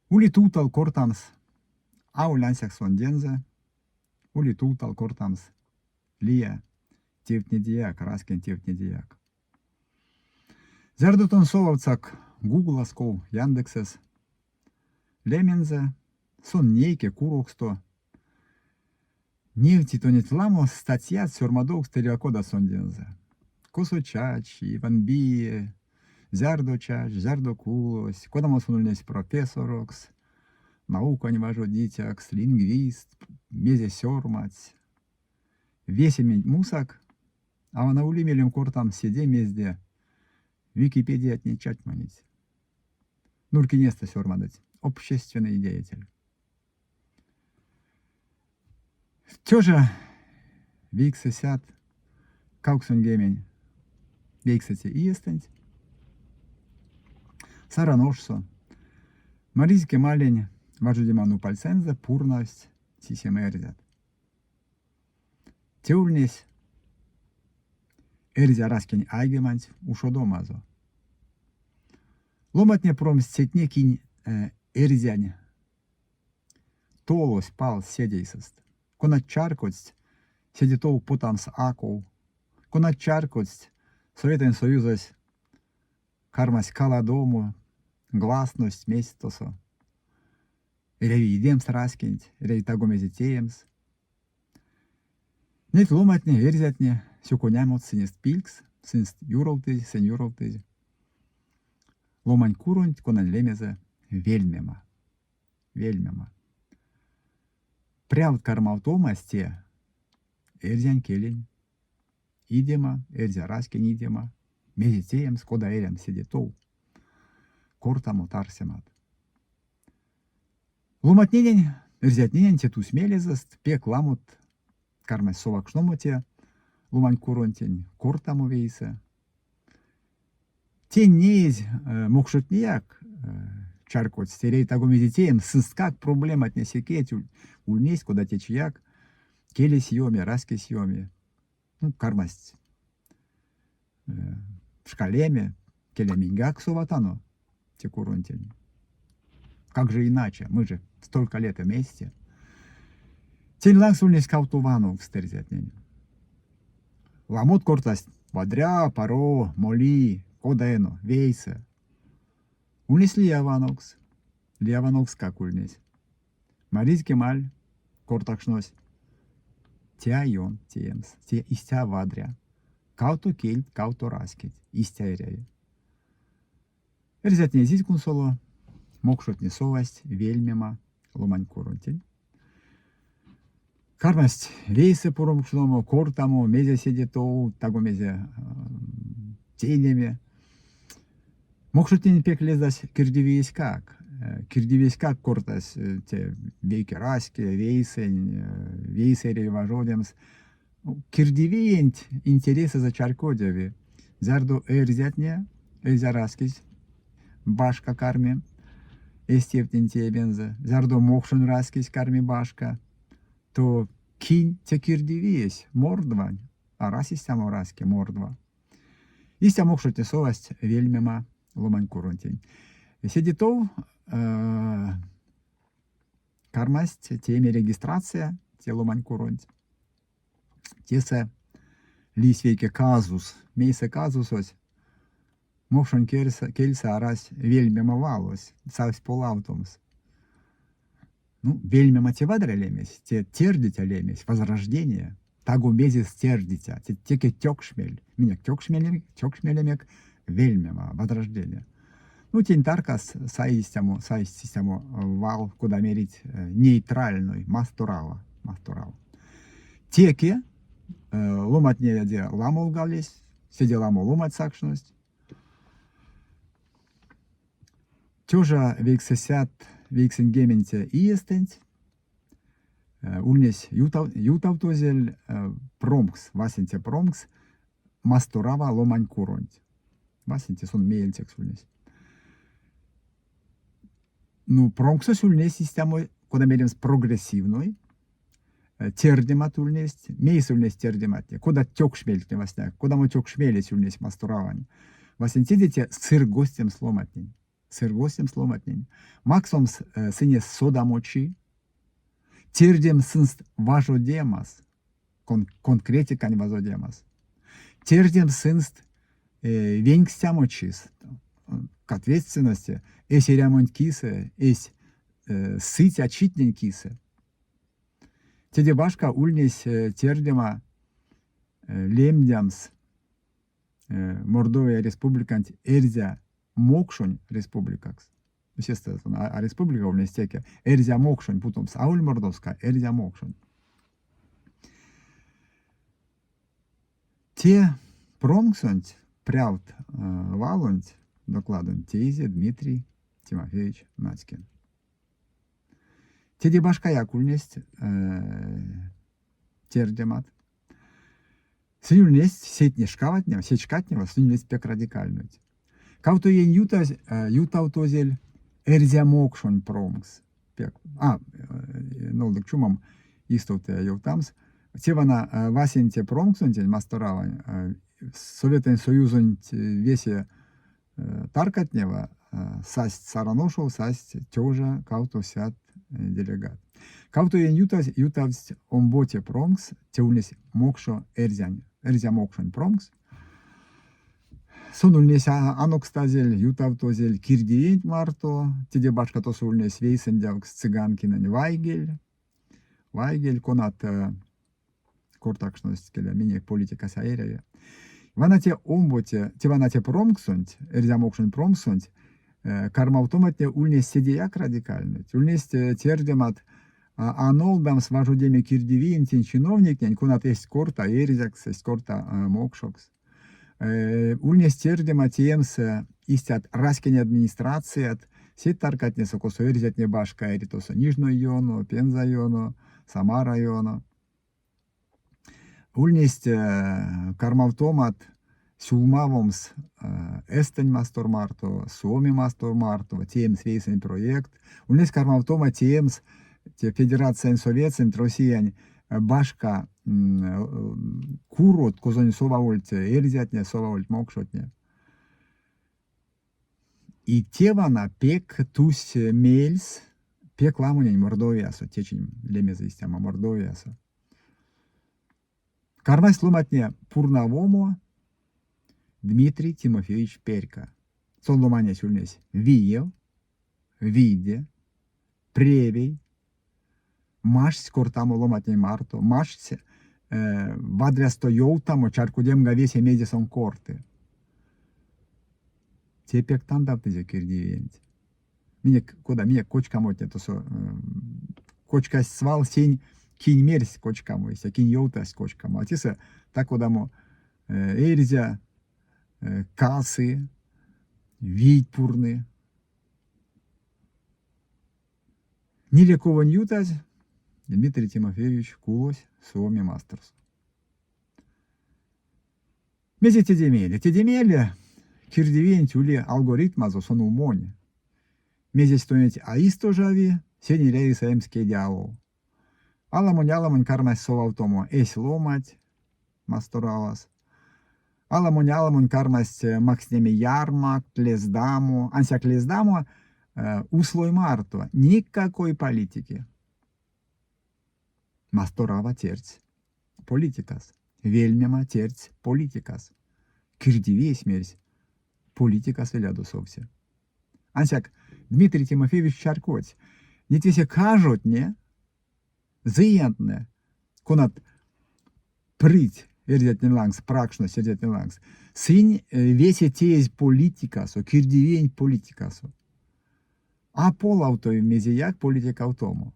Uli tuutal kortams aulansiak sondenze, uli tuutal kortams lia tievtnediak, rasken tievtnediak. Zerduton sovavtsak Google'asko Yandexes lemenze, son neike kuroksto, Нефтитонит ламо статья сюрмадок стереокода сондензе. Косочач, Иванбие, Зярдочач, Зярдокулось, кодамо сунулись профессорокс, наука не важу дитякс, лингвист, мезе сёрмать. Весемень мусак, а на улимелем кортам седе мезде, Википедия отнечать манить. Нуркинеста сёрмадать, общественный деятель. Тёжа виксесят кауксунгемень виксете иестенть. Сараношсо. Маризке малень важудиману пальцензе пурность сисемерзят. Теульнесь эрзя раскинь айгеманть ушодомазо. Ломатне пром сетне кинь эрзянь. Толось пал седейсост. Конат чаркость седитов потамс аков. Конат чаркость Советен Союзась кармась каладому, гласность местосо. Реви идемс раскинь, реви тагомези теемс. Нет ломатне, верзятне, сюконямот синест пилкс, синест юровтези, сеньюровтези. Ломань курунь, конан лемезе, вельмема. Вельмема. Прявд кармалтомасте, эрзян келень. Идема, эрзя раскин идема. Мезитеем, скода эрям сидетов. Кортаму тарсемат. Ломатненень, эрзятненень тету смелезаст, пек ламут, кармась совакшномоте, ломань куронтень, кортаму вейсе. Тень неизь мокшутнияк, чаркот стерей таго мезитеем, сыскак проблем отнесекеть, ульнесь, куда течияк, келе съеме, раски съеме. Ну, кармасть в шкалеме, келемингак соватано, текуронтень. Как же иначе? Мы же столько лет вместе. Тень лансульнись каутувану в стерзятнень. Ламут кортасть вадря, паро, моли, кодено, вейсе. Унесли Лиаванокс как ульнесь. Маризке маль, кортакшнось. Тяйон, теемс, те истя вадря. Кауто кельт, кауто раскет, истя эряй. Эрзятне зискун соло, мокшотне совасть, вельмема, ломань курунтень. Кармасть вейсе поромшному, кортаму, мезе седетоу, таго мезе тенеме. Мокшотне пек лездась кирдивейс как. Кирдивейс как кортас те вейки раски, вейсень, вейсери важодемс. Кирдивеент интересы за чаркодеви. Зарду эрзятне, эрзяраскись, башка карми, эстептен тебензе. Зарду мокшун раскись карми башка. То кинь те кирдивейс, мордвань, а расись само раски, мордва. Истя мокшотне совасть вельмема ломань курунтень. Седитов кармасть теме регистрация, те ломань курунтень. Тесе лисвейке казус, мейсе казусось, мокшон кельса арась вельмема валось, савсь полаутомс. Ну, вельмема те вадре лемесь, те тердитя лемесь, возрождение, тагу мезис тердитя, теке тёкшмель, меня тёкшмелемек вельмема, возрождение. Ну, тентаркас саистямо вал, куда мерить нейтральный, мастурала. Теке, ломатне де ламол галесь, седе ламо ломать сакшность. Тёжа вейксесят вейксенгементе иестенть, ульнесь ютавтозель промкс, васенте промкс, мастурава ломань куронть. Васенте сон мейльтекс ульнесь. Ну, промксос ульнесь систему, куда меримс прогрессивной, тердемат ульнесь, мейс ульнесь тердематне, куда тёкшмельтне васняк, куда мы тёкшмелись ульнесь мастуравань. Васентидите сыр гостем сломатнень. сыргостем сломатнень. Максом сыне содамочи, тердем сынст важодемас, конкретика не вазодемас. Тердем сынст венкстямочис, к ответственности, эси ремонт кисе, эсь сыть очитнень кисе. Теде башка ульнесь тердема лемдямс Мордовия республикант эрзя мокшонь республикакс. Естественно, а республика ульнесь теке эрзя мокшонь, потом сауль мордовска эрзя мокшонь. Те промксонть прявт валонть докладон теизе Дмитрий Тимофеевич Надькин. Теде башка якульнесть тердемат. Синюльнесть сеть не шкаватнева, сеть шкатнева, синюльнесть пек радикальную. Кауто ен ютаутозель эрзя мокшонь промкс. Пек. Ну, так чумам истовте ютамс. Тевана васенте промксонтель масторава Советен Союзонть весе таркатнева састь сараношов, састь тёжа кауто сят делегат. Кауто ен ютавсть омботе промкс, теулнес мокшо эрзя мокшонь промкс. Сонульнес анокстазель ютавтозель кирдиент марто, теде башка то сульнес вейсендявкс цыганкинен вайгель конат кортакшность келя минек политика саерия. Ванате омботе, теванате промксонть, эрзя мокшонь промксонть, кармаутоматне ульнес седеяк радикальный. Ульнес тердемат анолдам с важудеми кирдивиентин чиновникнень, кунат есть корта эрзякс, есть корта мокшокс. Ульнес тердемат темс истят раскине администрацият, сеть таркатнесо косо эрзят не башка эритосо Нижной йоно, Пенза йоно, Сама районо. Ульнес кармаутомат Сулмавомс Эстень мастор марто, Суоми мастор марто, темс вейсен проект. Ульнес кармаутома темс Федерация Советсен Россиян башка курот козонь соваольте эрзятне соваольт мокшотне. И тевана пек тусь мельс пек ламунень Мордовиясо течень лемеза истяма Мордовиясо. Кармай сломатне пурнавомо Дмитрий Тимофеевич Перька. Соломане сюльнесь виев, виде, превей, машсь кортамо ломатне марто, машсь вадрясто йолтамо чаркудем гавесе медисон корты. Тепек тандавтызе кирдивенти. Мине кочка мотне тосо кочка свал сень кинь мерсь кочкамо, если кинь йолтась кочкамо. А тисе так одамо эрзя касы, вить пурны. Нилекова ньютась Дмитрий Тимофеевич кулось суоми мастерс. Мези тедемели, кирдивень тюли алгоритмазо сон умони. Мези стоять аисто жави, сени рейса эмске дьявол. Аламонь кармась совалтомо эсь ломать, масторалас. Аламонь кармась макснеми ярмак, лездамо, ансяк лездамо, услой марто, никакой политики. Масторава терць политикас, вельмема терць политикас. Кирдивей смерсь политикас веляду совсе. Ансяк Дмитрий Тимофеевич Чаркоць, не тесе кажут не, зиентне, конат прыть эрзятне лангс, пракшно серзятне лангс. Сынь весе теезь политикасо, кирдивень политикасо. А полаутой мезияк политика автому.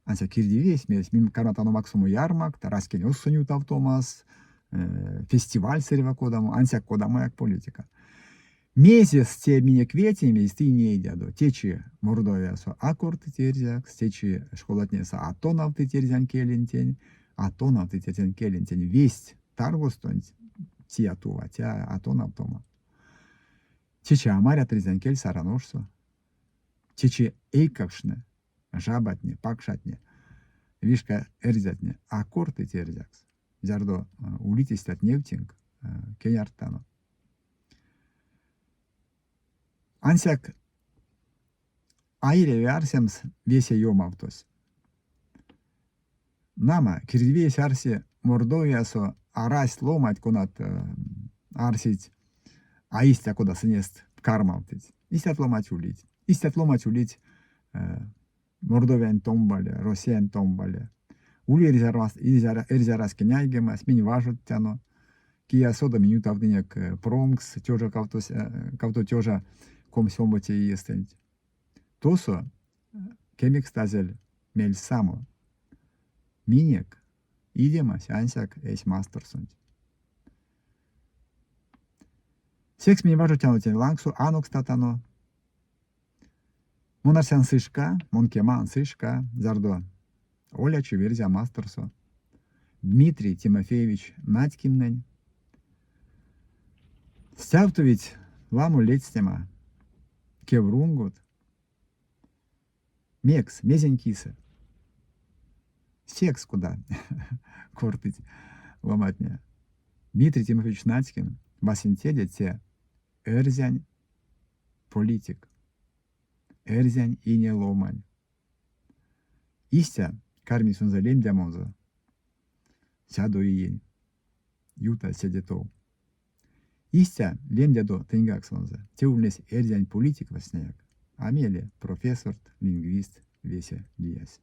Анся кирдивей смесь, мим каратано максимум ярмак, тараскин осунют автомас, фестиваль сервакодаму, анся кодаму як политика. Месяц те мине кветями из ты не дядо, течи Мордовиясо аккорд терзяк, течи школотнеса атонав ты терзян келентень, атонав ты терзян келентень, весть таргостонь тиатува, тя атонав тома. Течи амаря терзян кель сараношсо, течи эйкавшне, жабатне, пакшатне, вишка эрзятне, аккорд терзякс, зярдо улитистят невтинг, кеняртано. Ансяк айре арсемс весе йомавтос. Нама кирвес арси Мордовиясо арась ломать конат арсить аистя кода сынест кармалтить. Истят ломать улить. Истят ломать улить Мордовиян томбале, Россиян томбале. Ули эрзярас кеняйгема, смень важут тяно. Кия сода минута вдыняк промкс, тёжа кавто тёжа комсомбате естенить. Тосо кемик стазель мель само. Минек идемас ансяк эйс мастерсунь. Секс мне важу тянуть лангсу анукс татано. Монарсян сышка, монкеман сышка, зардо. Оля Чеверзя мастерсо. Дмитрий Тимофеевич Надькиннень. Стявтовить ламу летстема. Кеврунгут. Мекс, мезенькиса. Секс куда? Кортыть ломать мне. Дмитрий Тимофеевич Надькин. Басинтеде те эрзянь политик. Эрзянь и не ломань. Истя кармисун за лем дямонзо. Сяду и ень. Юта седетов. Истя лем дядо тенгак сонза. Те улнес эрзянь политик во снег. Амеле профессор, лингвист, весе лиясь.